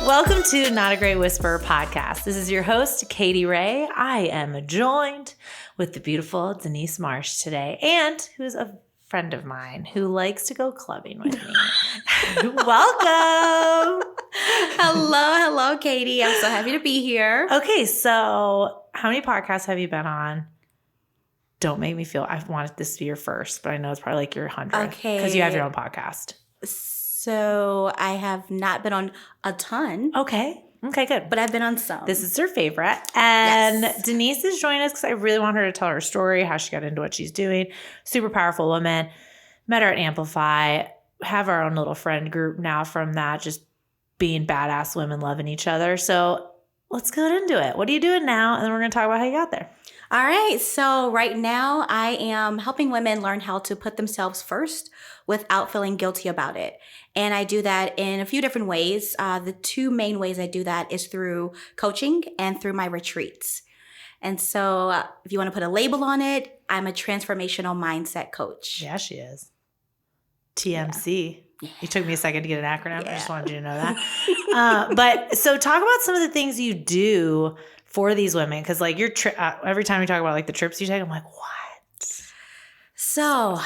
Welcome to Not a Great Whisperer podcast. This is your host, Katy Ray. I am joined with the beautiful Denise Marsh today, and who's a friend of mine who likes to go clubbing with me. Welcome. Hello, Katy. I'm so happy to be here. Okay, so how many podcasts have you been on? Don't make me feel, I want this to be your first, but I know it's probably like your 100th. Okay. Because you have your own podcast. So I have not been on a ton. Okay, good. But I've been on some. This is her favorite. And Yes. Denise is joining us because I really want her to tell her story, how she got into what she's doing. Super powerful woman. Met her at Amplify. Have our own little friend group now from that, just being badass women loving each other. So let's get into it. What are you doing now? And then we're going to talk about how you got there. All right. So right now I am helping women learn how to put themselves first without feeling guilty about it. And I do that in a few different ways. The two main ways I do that is through coaching and through my retreats. And so if you want to put a label on it, I'm a transformational mindset coach. Yeah, she is. TMC. Yeah. It took me a second to get an acronym. Yeah. I just wanted you to know that. But so talk about some of the things you do for these women. Because like your every time you talk about like the trips you take, I'm like, what? So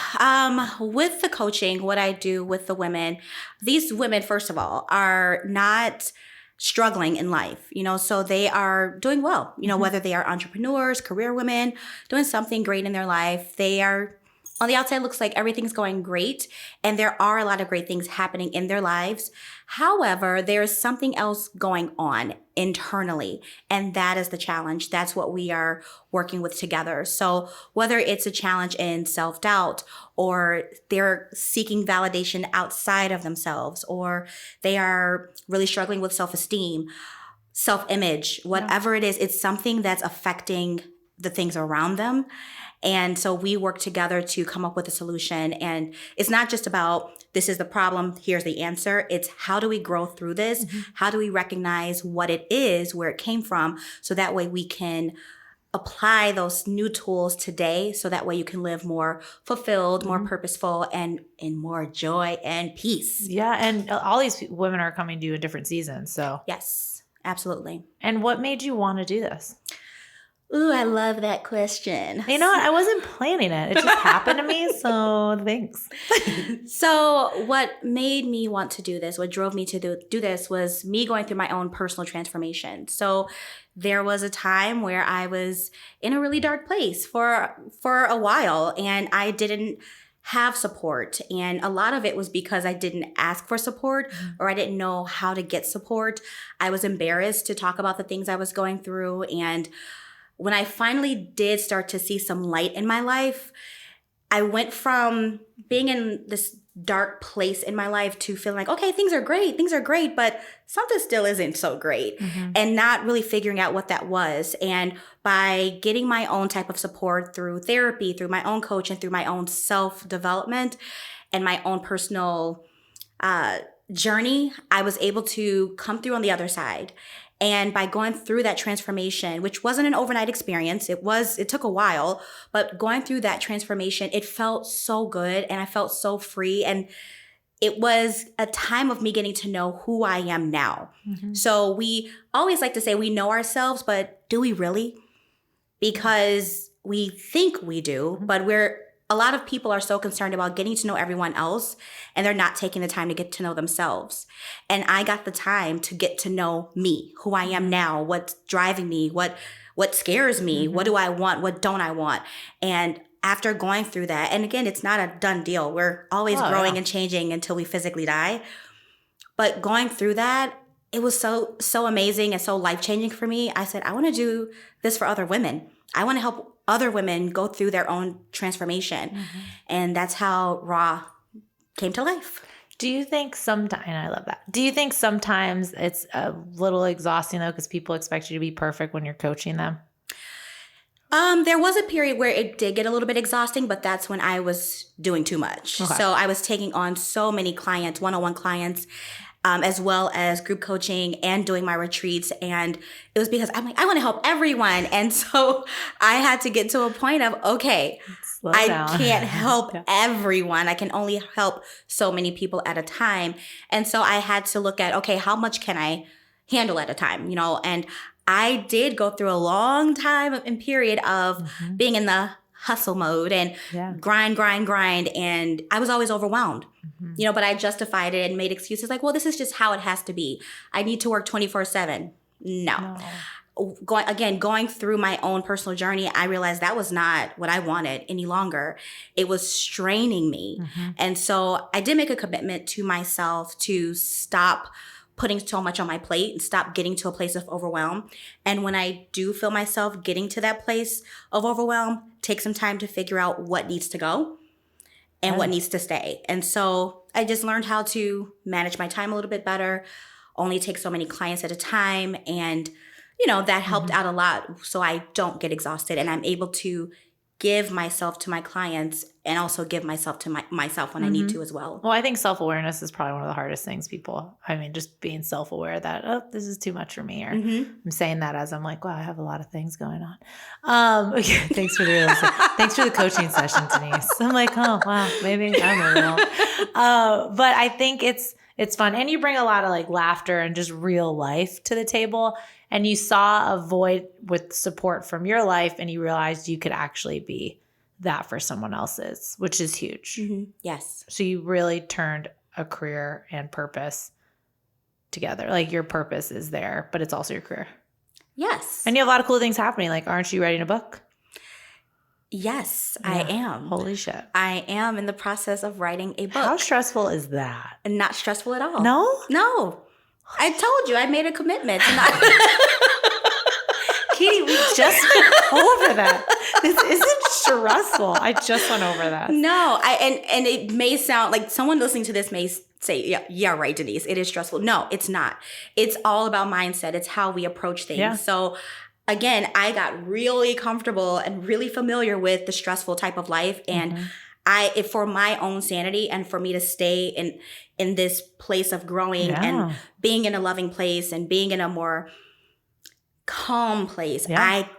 with the coaching, what I do with the women, these women, first of all, are not struggling in life, so they are doing well, whether they are entrepreneurs, career women, doing something great in their life. They are, on the outside, looks like everything's going great. And there are a lot of great things happening in their lives. However, there is something else going on internally. And that is the challenge. That's what we are working with together. So whether it's a challenge in self-doubt, or they're seeking validation outside of themselves, or they are really struggling with self-esteem, self-image, whatever it is, it's something that's affecting the things around them. And so we work together to come up with a solution. And it's not just about, this is the problem, here's the answer. It's how do we grow through this? Mm-hmm. How do we recognize what it is, where it came from, so that way we can apply those new tools today, so that way you can live more fulfilled, more purposeful, and in more joy and peace. Yeah, and all these women are coming to you in different seasons. So yes, absolutely. And what made you want to do this? Ooh, I love that question. You know what? I wasn't planning it. It just happened to me. So thanks. So what made me want to do this, what drove me to do this, was me going through my own personal transformation. So there was a time where I was in a really dark place for a while, and I didn't have support. And a lot of it was because I didn't ask for support, or I didn't know how to get support. I was embarrassed to talk about the things I was going through. And when I finally did start to see some light in my life, I went from being in this dark place in my life to feeling like, okay, things are great, but something still isn't so great, and not really figuring out what that was. And by getting my own type of support through therapy, through my own coach, and through my own self-development and my own personal journey, I was able to come through on the other side. And by going through that transformation, which wasn't an overnight experience, it took a while, but going through that transformation, it felt so good, and I felt so free. And it was a time of me getting to know who I am now. So we always like to say we know ourselves, but do we really? Because we think we do, but a lot of people are so concerned about getting to know everyone else, and they're not taking the time to get to know themselves. And I got the time to get to know me, who I am now, what's driving me, what scares me, what do I want, what don't I want. And after going through that, and again, it's not a done deal. We're always growing and changing until we physically die. But going through that, it was so amazing and so life-changing for me. I said, I want to do this for other women. I want to help other women go through their own transformation. And that's how R.A.W came to life. Do you think sometimes, and I love that, do you think sometimes it's a little exhausting though, because people expect you to be perfect when you're coaching them? There was a period where it did get a little bit exhausting, but that's when I was doing too much. Okay. So I was taking on so many clients, one-on-one clients, as well as group coaching and doing my retreats. And it was because I'm like, I want to help everyone. And so I had to get to a point of, okay, Slow I down. can't help Yeah. everyone. I can only help so many people at a time. And so I had to look at, okay, how much can I handle at a time, and I did go through a long time and period of being in the hustle mode and grind. And I was always overwhelmed, but I justified it and made excuses like, well, this is just how it has to be. I need to work 24/7. No. Going through my own personal journey, I realized that was not what I wanted any longer. It was straining me. And so I did make a commitment to myself to stop putting so much on my plate and stop getting to a place of overwhelm. And when I do feel myself getting to that place of overwhelm, take some time to figure out what needs to go and what needs to stay. And so I just learned how to manage my time a little bit better, only take so many clients at a time. And, that helped out a lot so I don't get exhausted and I'm able to give myself to my clients and also give myself to myself when I need to as well. Well, I think self-awareness is probably one of the hardest things just being self-aware that, oh, this is too much for me. Or I'm saying that as I'm like, wow, I have a lot of things going on. Okay, thanks for the realization. Thanks for the coaching session, Denise. I'm like, oh, wow, maybe I'm a real. But I think it's fun. And you bring a lot of like laughter and just real life to the table. And you saw a void with support from your life and you realized you could actually be that for someone else's, which is huge. Yes. So you really turned a career and purpose together. Like your purpose is there, but it's also your career. Yes. And you have a lot of cool things happening. Like, aren't you writing a book? Yes, I am. Holy shit. I am in the process of writing a book. How stressful is that? Not stressful at all. No? No. I told you I made a commitment. Katie, we just went over that. This isn't stressful. I just went over that. No, and it may sound like someone listening to this may say, yeah, right, Denise, it is stressful. No, it's not. It's all about mindset. It's how we approach things. Yeah. So again, I got really comfortable and really familiar with the stressful type of life. And for my own sanity and for me to stay in this place of growing and being in a loving place and being in a more calm place, I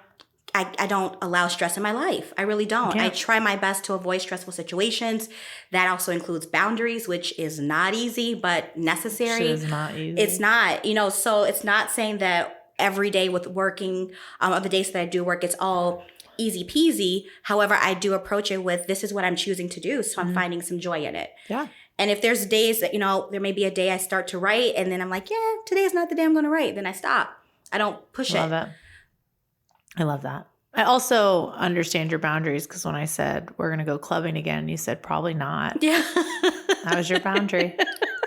don't allow stress in my life. I really don't. I try my best to avoid stressful situations. That also includes boundaries, which is not easy, but necessary. It is not easy. It's not, so it's not saying that every day with working, of the days that I do work, it's all easy peasy. However, I do approach it with, this is what I'm choosing to do. So I'm finding some joy in it. Yeah. And if there's days that, there may be a day I start to write and then I'm like, yeah, today is not the day I'm going to write. Then I stop. I don't push it. Love it. I love that. I also understand your boundaries because when I said we're going to go clubbing again, you said probably not. Yeah. That was your boundary.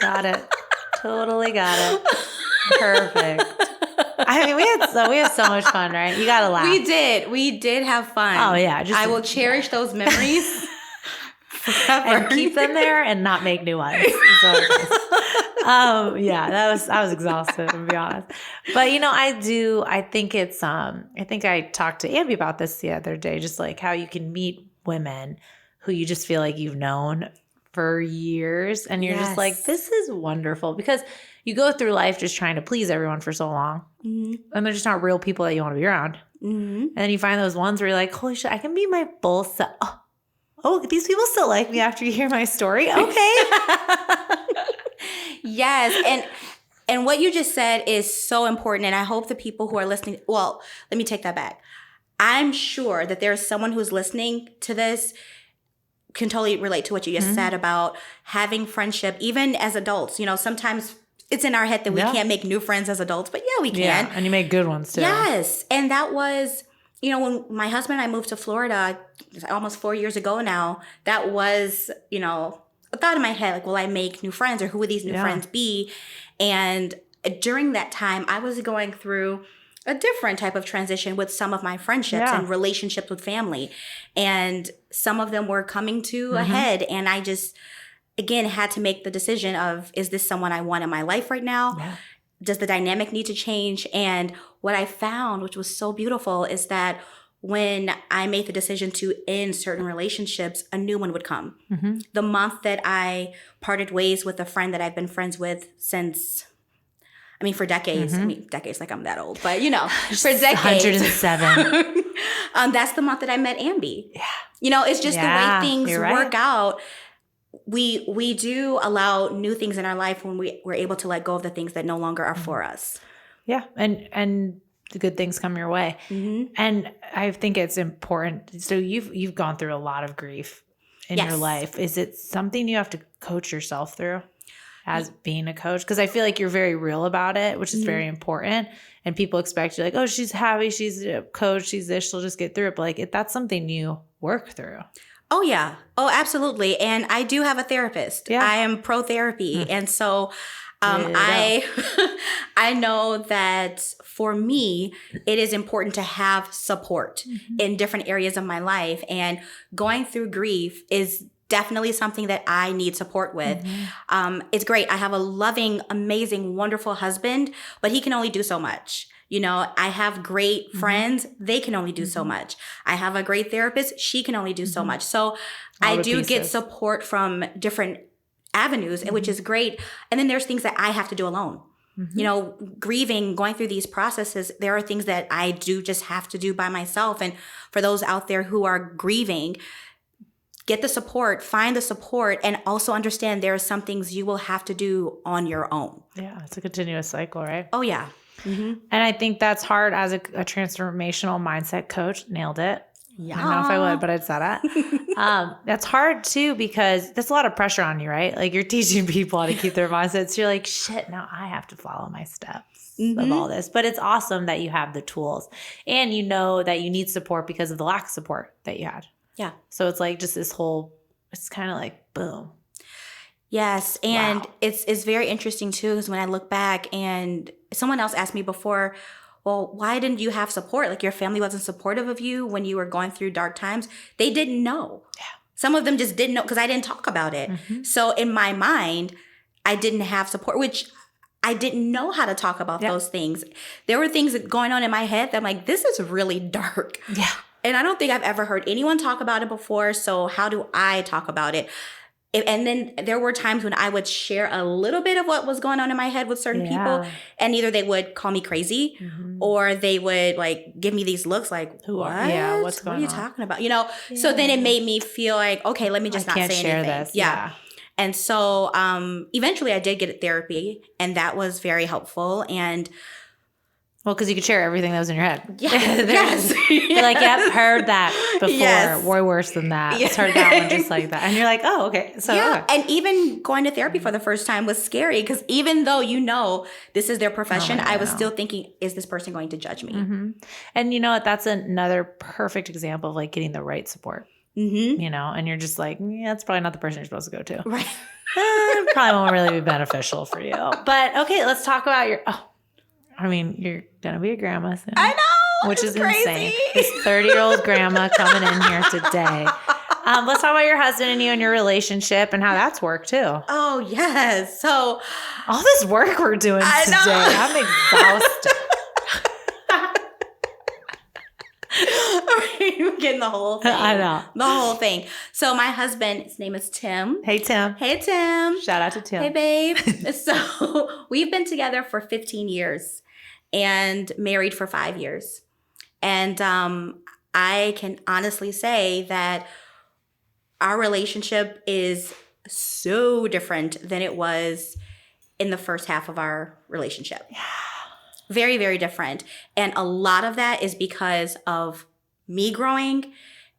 Got it. Totally got it. Perfect. I mean, we had so much fun, right? You got to laugh. We did have fun. Oh, yeah. I will cherish those memories forever. And keep them there and not make new ones. I was exhausted, to be honest. But I think I talked to Ambi about this the other day, just like how you can meet women who you just feel like you've known for years and you're just like, this is wonderful, because you go through life just trying to please everyone for so long and they're just not real people that you want to be around. And then you find those ones where you're like, holy shit, I can be my full self. Oh, these people still like me after you hear my story? Okay. Yes. And what you just said is so important. And I hope the people who are listening, well, let me take that back. I'm sure that there's someone who's listening to this can totally relate to what you just said about having friendship, even as adults. Sometimes it's in our head that we can't make new friends as adults, but yeah, we can. Yeah, and you make good ones too. Yes. And that was, when my husband and I moved to Florida almost 4 years ago now, that was, a thought in my head, like, will I make new friends or who would these new friends be? And during that time, I was going through a different type of transition with some of my friendships and relationships with family. And some of them were coming to a head. And I just, again, had to make the decision of, is this someone I want in my life right now? Yeah. Does the dynamic need to change? And what I found, which was so beautiful, is that when I made the decision to end certain relationships, a new one would come. Mm-hmm. The month that I parted ways with a friend that I've been friends with since, for decades. Mm-hmm. Decades, like I'm that old, but for decades. 107. That's the month that I met Ambi. Yeah. It's just the way things right. work out. We do allow new things in our life when we're able to let go of the things that no longer are for us. Yeah. And the good things come your way. Mm-hmm. And I think it's important. So you've gone through a lot of grief in your life. Is it something you have to coach yourself through as being a coach? Because I feel like you're very real about it, which is very important. And people expect you like, oh, she's happy, she's a coach, she's this, she'll just get through it. But like that's something you work through. Oh, yeah. Oh, absolutely. And I do have a therapist. Yeah. I am pro therapy. And so I know that for me, it is important to have support in different areas of my life. And going through grief is definitely something that I need support with. It's great. I have a loving, amazing, wonderful husband, but he can only do so much. I have great friends. They can only do so much. I have a great therapist. She can only do so much. So I do get support from different avenues, which is great. And then there's things that I have to do alone. Grieving, going through these processes, there are things that I do just have to do by myself. And for those out there who are grieving, get the support, find the support, and also understand there are some things you will have to do on your own. Yeah, it's a continuous cycle, right? Oh, yeah. Mm-hmm. And I think that's hard as a transformational mindset coach. Nailed it. Yeah. I don't know if I would, but I'd say that. That's hard too, because there's a lot of pressure on you, right? Like you're teaching people how to keep their mindsets. You're like, shit, now I have to follow my steps of all this. But it's awesome that you have the tools and you know that you need support because of the lack of support that you had. Yeah. So it's like just this whole, it's kind of like boom. Yes. And it's very interesting too, because when I look back and someone else asked me before, well, why didn't you have support? Like your family wasn't supportive of you when you were going through dark times. They didn't know. Yeah. Some of them just didn't know because I didn't talk about it. So in my mind, I didn't have support, which I didn't know how to talk about those things. There were things going on in my head that I'm like, this is really dark. Yeah. And I don't think I've ever heard anyone talk about it before. So how do I talk about it? And then there were times when I would share a little bit of what was going on in my head with certain people, and either they would call me crazy or they would like give me these looks like, what? Yeah, what's going on? What are you talking about? So then it made me feel like, okay, let me just not say anything. This. Yeah. And so eventually I did get therapy, and that was very helpful. And well, because you could share everything that was in your head. Yes. You're like, yep, heard that before. Way worse than that. Just heard that one just like that. And you're like, oh, okay. So And even going to therapy for the first time was scary because even though this is their profession, I was still thinking, is this person going to judge me? And you know what? That's another perfect example of like getting the right support. And you're just like, that's probably not the person you're supposed to go to. Right. Probably won't really be beneficial for you. But okay, let's talk about you're going to be a grandma soon. I know. Which is crazy. Insane. This 30-year-old grandma coming in here today. Let's talk about your husband and you and your relationship and how that's worked too. Oh, yes. So all this work we're doing today, I'm exhausted. We're getting the whole thing. I know. The whole thing. So my husband, his name is Tim. Hey, Tim. Hey, Tim. Shout out to Tim. Hey, babe. So we've been together for 15 years and married for 5 years. And I can honestly say that our relationship is so different than it was in the first half of our relationship. Yeah. Very, very different. And a lot of that is because of me growing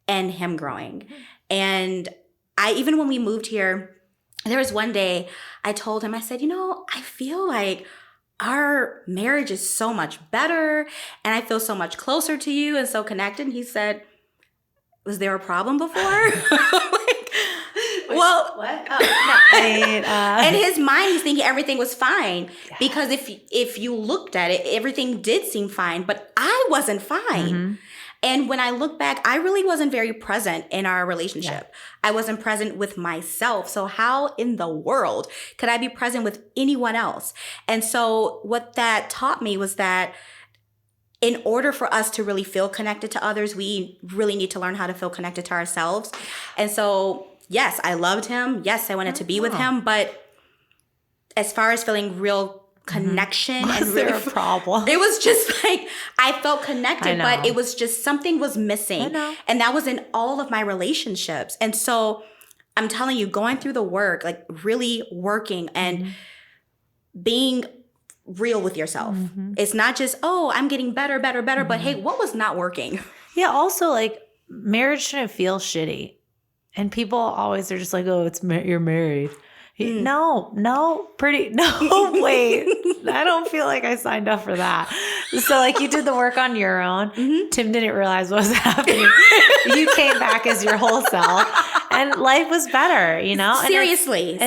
and him growing. And even when we moved here, there was one day I told him, I said, I feel like our marriage is so much better and I feel so much closer to you and so connected. And he said, was there a problem before? Well, what? Oh, no. In his mind, he's thinking everything was fine because if you looked at it, everything did seem fine, but I wasn't fine. And when I look back, I really wasn't very present in our relationship. Yeah. I wasn't present with myself. So how in the world could I be present with anyone else? And so what that taught me was that in order for us to really feel connected to others, we really need to learn how to feel connected to ourselves. And so, yes, I loved him. Yes, I wanted to be with him. But as far as feeling real connection Was and there really a problem? it was just like I felt connected, but it was just something was missing. I know. And that was in all of my relationships. And so I'm telling you, going through the work, like really working and being real with yourself. It's not just, oh, I'm getting better, but hey, what was not working? Yeah. Also, like, marriage shouldn't feel shitty. And people always are just like, oh, you're married. No, wait. I don't feel like I signed up for that. So, like, you did the work on your own. Tim didn't realize what was happening. You came back as your whole self, and life was better, you know? And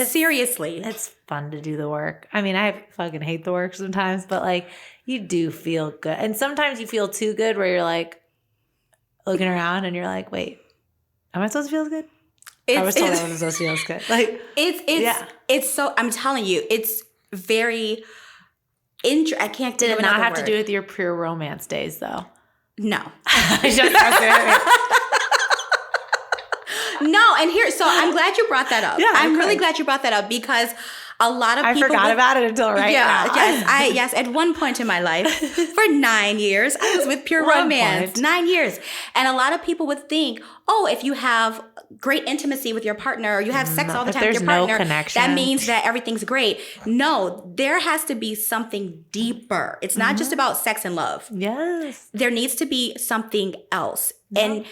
Seriously. It's fun to do the work. I mean, I fucking hate the work sometimes, but, like, you do feel good. And sometimes you feel too good where you're, like, looking around and you're like, wait, am I supposed to feel good? I was told I wasn't supposed to feel good. Like, it's so, I'm telling you, it's very, I can't did think it of not another have word. to do with your pure romance days, though? No. No, and so I'm glad you brought that up. Yeah, I'm okay. really glad you brought that up because a lot of people... I forgot about it until now. Yes. At one point in my life, for 9 years, I was with pure romance. 9 years. And a lot of people would think, oh, if you have great intimacy with your partner or you have sex all the time with your partner, that means that everything's great. No, there has to be something deeper. It's not just about sex and love. Yes. There needs to be something else. And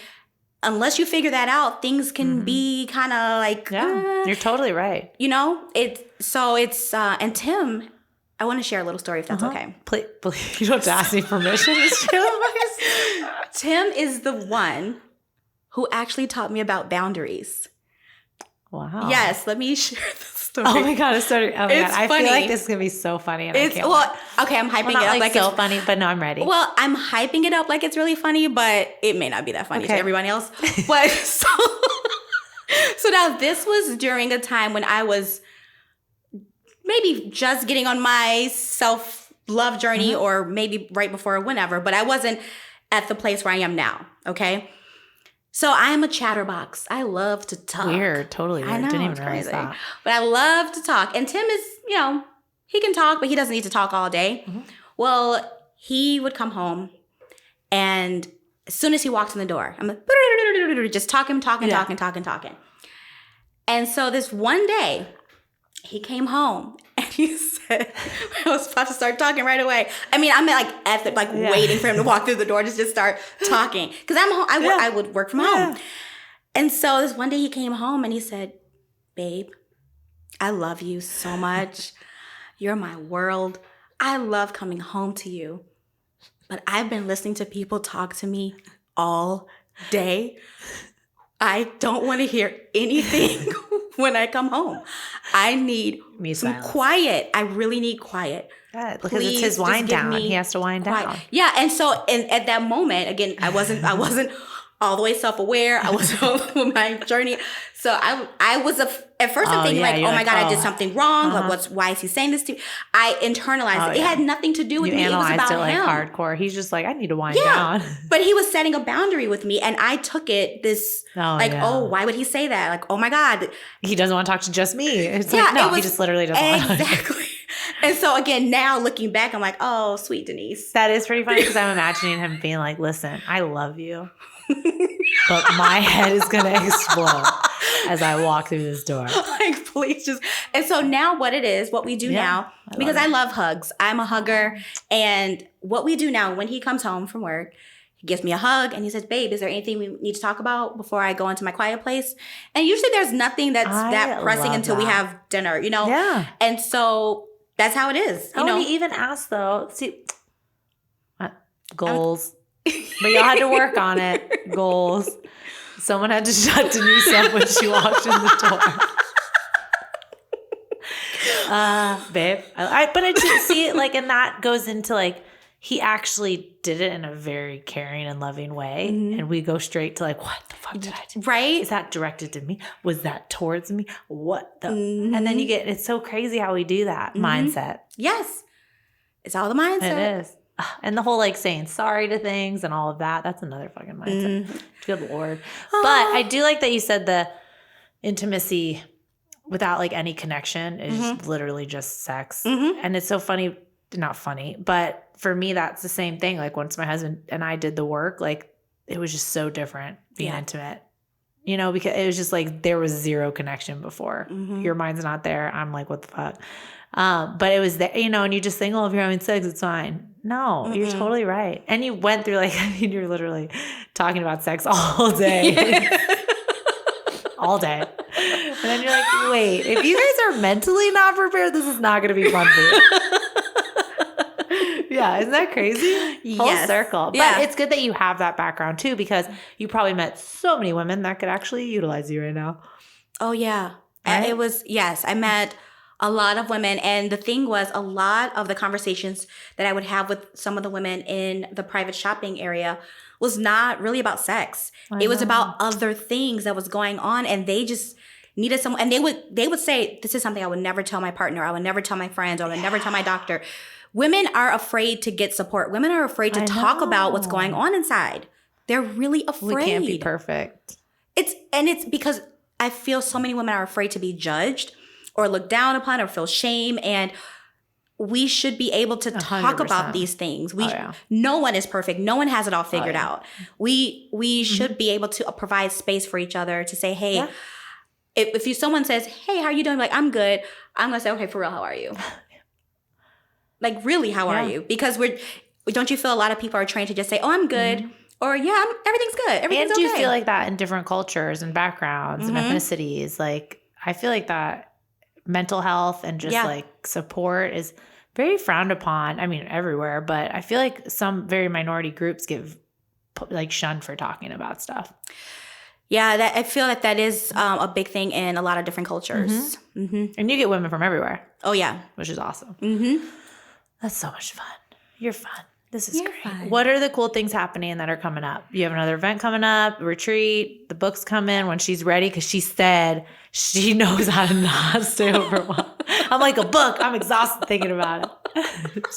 unless you figure that out, things can be kind of like... you're totally right. You know? And Tim, I want to share a little story if that's okay. Please, you don't have to ask me permission. Tim is the one who actually taught me about boundaries. Wow. Yes, let me share the story. Oh my God, I funny. feel like this is going to be so funny. And Okay, I'm hyping it up like so funny, but no, I'm ready. Well, I'm hyping it up like it's really funny, but it may not be that funny to everyone else. But so now this was during a time when I was maybe just getting on my self-love journey or maybe right before or whenever, but I wasn't at the place where I am now, okay? So I am a chatterbox. I love to talk. Weird, totally weird. I know, Didn't even it's realize crazy. that. But I love to talk. And Tim is, he can talk, but he doesn't need to talk all day. Well, he would come home, and as soon as he walks in the door, I'm like, just talking. And so this one day, he came home and he said, I was about to start talking right away. I mean, I'm waiting for him to walk through the door to just start talking. Because I'm home, I would work from home. And so this one day he came home and he said, babe, I love you so much. You're my world. I love coming home to you. But I've been listening to people talk to me all day. I don't want to hear anything when I come home. I need some quiet. I really need quiet. Good, because it's his wind down. He has to wind down. Yeah, and so at that moment, again, I wasn't all the way self-aware. I was on my journey. So I was at first I'm thinking oh my God, I did something wrong. Like why is he saying this to me? I internalized it. It had nothing to do with me. It was about him. Hardcore. He's just like, I need to wind down. But he was setting a boundary with me, and I took it why would he say that? Like, oh my God. He doesn't want to talk to just me. It's he just literally doesn't want to talk. Exactly. And so again, now looking back, I'm like, oh, sweet Denise. That is pretty funny because I'm imagining him being like, listen, I love you. But my head is going to explode as I walk through this door. Like, please just. And so now what we do now, because I love hugs. I'm a hugger. And what we do now, when he comes home from work, he gives me a hug and he says, babe, is there anything we need to talk about before I go into my quiet place? And usually there's nothing that's that pressing until we have dinner, Yeah. And so that's how it is. And he even asked though, goals. But y'all had to work on it. Goals. Someone had to shut Denise up when she walked in the door. Babe. But I did see it and that goes into he actually did it in a very caring and loving way. And we go straight to what the fuck did I do? Right? Is that directed to me? Was that towards me? What the? And then it's so crazy how we do that mindset. Yes. It's all the mindset. It is. And the whole like saying sorry to things and all of that, that's another fucking mindset. Mm. Good Lord. But I do like that you said the intimacy without like any connection is literally just sex. And it's so funny, not funny, but for me, that's the same thing. Like once my husband and I did the work, like it was just so different being intimate, you know, because it was just like there was zero connection before. Your mind's not there. I'm like, what the fuck? But it was there, you know, and you just think, oh, if you're having sex, it's fine. No, you're totally right. And you went through like, I mean, you're literally talking about sex all day. All day. And then you're like, wait, if you guys are mentally not prepared, this is not going to be fun for you. Yeah, isn't that crazy? Full circle. But it's good that you have that background too, because you probably met so many women that could actually utilize you right now. Oh, yeah. Right? It was, yes, I met a lot of women. And the thing was, a lot of the conversations that I would have with some of the women in the private shopping area was not really about sex. It was about other things that was going on, and they just needed someone. And they would say, this is something I would never tell my partner. I would never tell my friends. I would never tell my doctor. Women are afraid to get support. Women are afraid to talk about what's going on inside. They're really afraid. We can't be perfect. It's because I feel so many women are afraid to be judged or looked down upon or feel shame. And we should be able to talk 100%. about these things. No one is perfect. No one has it all figured out. We should be able to provide space for each other to say, hey, if someone says, hey, how are you doing? Like, I'm good. I'm going to say, okay, for real, how are you? Like, really, how are you? Because don't you feel a lot of people are trained to just say, oh, I'm good. Or, yeah, everything's good. Everything's okay. And do you feel like that in different cultures and backgrounds and ethnicities? Like, I feel like that mental health and just like support is very frowned upon. I mean, everywhere, but I feel like some very minority groups give like shunned for talking about stuff. Yeah, I feel like that is a big thing in a lot of different cultures. And you get women from everywhere. Oh, yeah. Which is awesome. That's so much fun. You're fun. This is great. Fun. What are the cool things happening that are coming up? You have another event coming up, a retreat, the book's coming when she's ready, because she said she knows how to not stay overwhelmed. I'm like, a book. I'm exhausted thinking about it.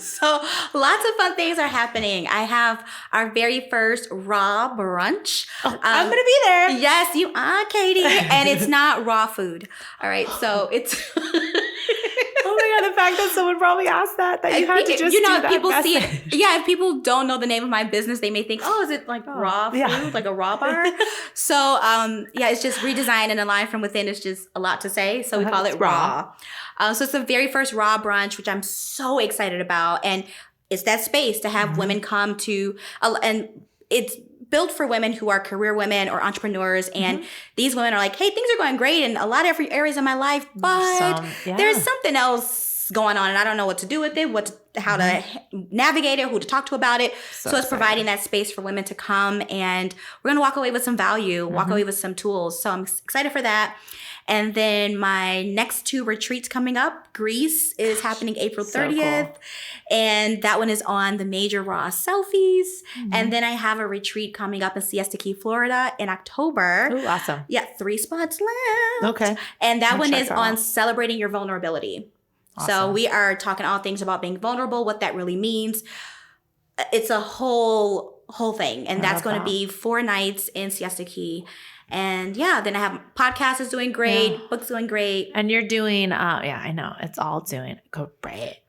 So lots of fun things are happening. I have our very first raw brunch. I'm going to be there. Yes, you are, Katy. And it's not raw food. All right. So it's... Oh my God, the fact that someone probably asked that you had to just do that people message. See it. Yeah, if people don't know the name of my business, they may think, oh, is it like raw food, like a raw bar? So, it's just Redesign and Align from within. It's just a lot to say. So we call it raw. So it's the very first raw brunch, which I'm so excited about. And it's that space to have women come to, and it's built for women who are career women or entrepreneurs. And these women are like, hey, things are going great in a lot of areas of my life, but there's something else going on and I don't know what to do with it, how to navigate it, who to talk to about it. So it's providing that space for women to come, and we're going to walk away with some value, walk away with some tools. So I'm excited for that. And then my next 2 retreats coming up. Greece is happening April 30th. Cool. And that one is on the major raw Selfies. And then I have a retreat coming up in Siesta Key, Florida in October. Ooh, awesome. Yeah, 3 spots left. Okay. And that one is on celebrating your vulnerability. Awesome. So we are talking all things about being vulnerable, what that really means. It's a whole thing. And that's going to be 4 nights in Siesta Key. And then I have podcast is doing great, book's doing great. And you're doing, I know, it's all doing great.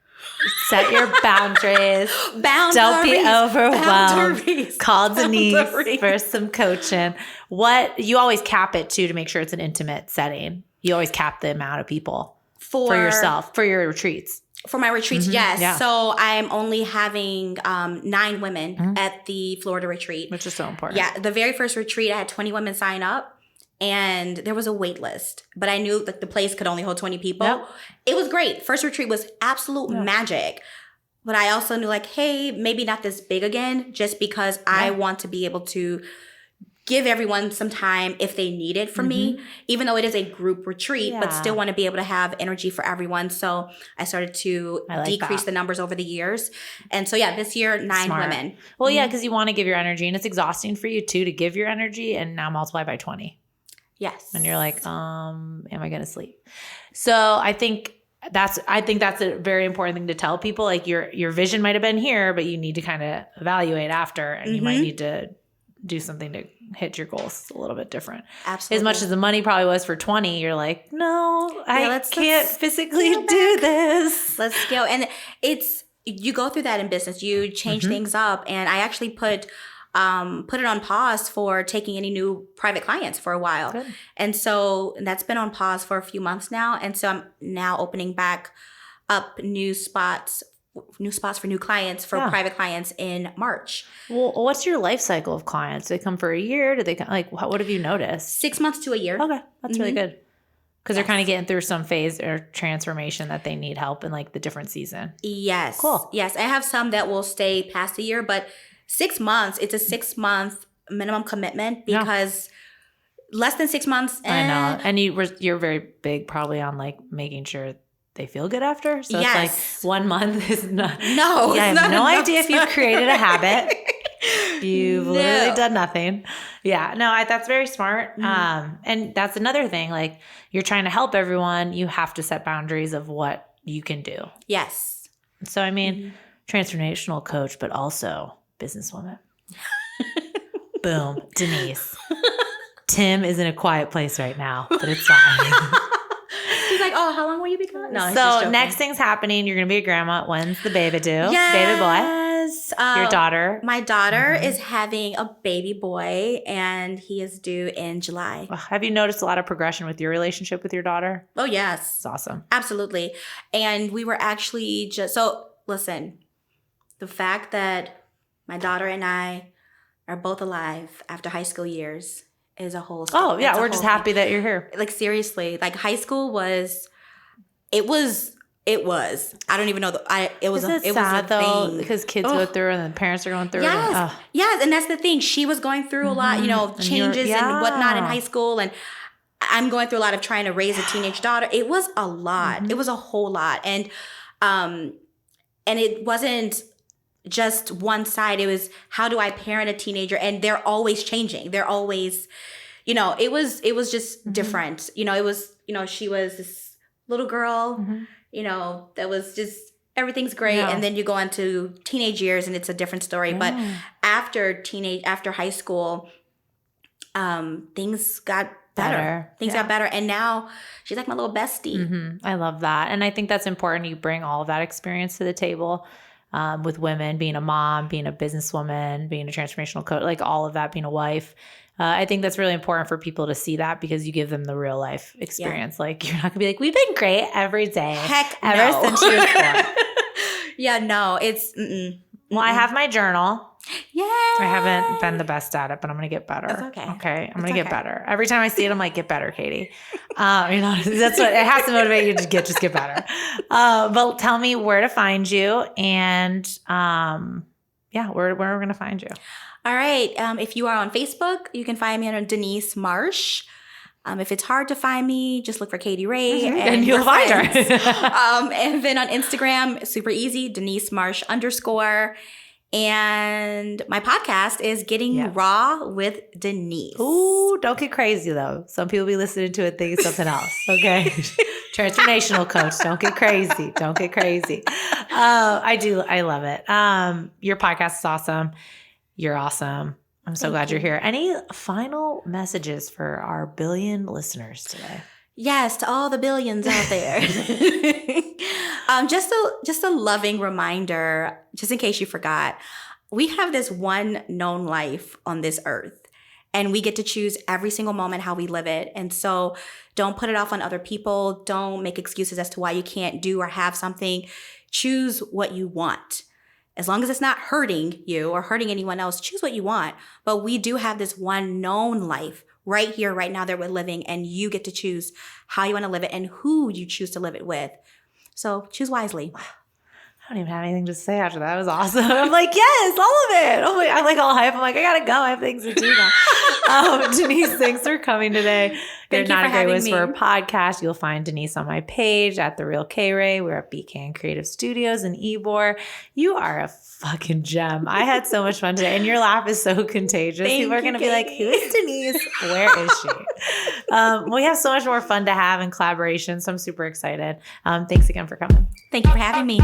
Set your boundaries. Don't be overwhelmed. Call Denise for some coaching. You always cap it too to make sure it's an intimate setting. You always cap the amount of people for yourself, for your retreats. For my retreats, yes. Yeah. So I'm only having 9 women at the Florida retreat. Which is so important. Yeah. The very first retreat, I had 20 women sign up. And there was a wait list. But I knew that the place could only hold 20 people. Yep. It was great. First retreat was absolute magic. But I also knew like, hey, maybe not this big again. Just because I want to be able to give everyone some time if they need it from me, even though it is a group retreat, but still want to be able to have energy for everyone. So I started to decrease the numbers over the years. And so, this year, 9 women. Well, because you want to give your energy, and it's exhausting for you too to give your energy and now multiply by 20. Yes. And you're like, am I going to sleep? So I think I think that's a very important thing to tell people. Like your vision might have been here, but you need to kind of evaluate after, and you might need to do something to hit your goals a little bit different. Absolutely. As much as the money probably was for 20, you're like, no, I can't physically do this. Let's go. And you go through that in business. You change things up. And I actually put it on pause for taking any new private clients for a while. Good. And so that's been on pause for a few months now. And so I'm now opening back up new spots for new clients, for private clients in March. Well, what's your life cycle of clients? Do they come for a year? Do they come, like, what have you noticed? 6 months to a year. Okay. That's really good. Because they're kind of getting through some phase or transformation that they need help in, like, the different season. Yes. Cool. Yes. I have some that will stay past a year, but 6 months, it's a 6 month minimum commitment, because less than 6 months. I know. And you're very big probably on, like, making sure they feel good after. So it's like 1 month is not. No. I have no idea if you've created a habit. You've literally done nothing. Yeah. No, that's very smart. And that's another thing. Like, you're trying to help everyone. You have to set boundaries of what you can do. Yes. So, I mean, transformational coach, but also businesswoman. Boom. Denise. Tim is in a quiet place right now, but it's fine. She's like, oh, how long will you be gone? No, so next thing's happening. You're going to be a grandma. When's the baby due? Yes. Baby boy. Your daughter. My daughter is having a baby boy, and he is due in July. Have you noticed a lot of progression with your relationship with your daughter? Oh, yes. It's awesome. Absolutely. And we were actually listen, the fact that my daughter and I are both alive after high school years is a whole story. Oh, yeah. We're just happy that you're here. Like, seriously, like, high school it was. I don't even know. It was sad though, because kids go through and the parents are going through. Yes. Yes. And that's the thing. She was going through a lot, changes and whatnot in high school. And I'm going through a lot of trying to raise a teenage daughter. It was a lot. It was a whole lot. And it wasn't just one side. It was, how do I parent a teenager? And they're always changing. They're always, it was just different. It was, she was this little girl, that was just, everything's great. Yeah. And then you go into teenage years and it's a different story. Yeah. But after high school, things got better. Things got better. And now she's like my little bestie. I love that. And I think that's important. You bring all of that experience to the table. With women, being a mom, being a businesswoman, being a transformational coach, like all of that, being a wife. I think that's really important for people to see that, because you give them the real life experience. Yeah. Like, you're not gonna be like, we've been great every day. Heck ever no. since she was born. Yeah, no, it's Well, I have my journal. Yeah. I haven't been the best at it, but I'm going to get better. That's okay. Okay. I'm going to get better. Every time I see it, I'm like, get better, Katy. That's what it has to motivate you to just get better. But tell me where to find you, and where we're going to find you. All right. If you are on Facebook, you can find me on Denise Marsh. If it's hard to find me, just look for Katy Ray and you'll find her. And then on Instagram, super easy, Denise Marsh _. And my podcast is Getting Raw with Denise. Ooh, don't get crazy though. Some people be listening to it thinking something else. Okay. Transformational coach. Don't get crazy. Don't get crazy. I love it. Your podcast is awesome. You're awesome. I'm so glad you're here. Any final messages for our billion listeners today? Yes, to all the billions out there. Just a loving reminder, just in case you forgot, we have this one known life on this earth, and we get to choose every single moment how we live it. And so don't put it off on other people. Don't make excuses as to why you can't do or have something. Choose what you want. As long as it's not hurting you or hurting anyone else, choose what you want. But we do have this one known life right here, right now that we're living, and you get to choose how you want to live it and who you choose to live it with. So choose wisely. I don't even have anything to say after that. It was awesome. I'm like, yes, all of it. Oh my, I'm like all hype. I'm like, I gotta go. I have things to do now. Denise, thanks for coming today. Thank you for Not a Great having Whisperer me. podcast. You'll find Denise on my page at The Real K-Ray. We're at BKN Creative Studios in Ybor. You are a fucking gem. I had so much fun today, and your laugh is so contagious. People are going to be like, who is Denise? Where is she? We have so much more fun to have in collaboration, so I'm super excited. Thanks again for coming. Thank you for having me.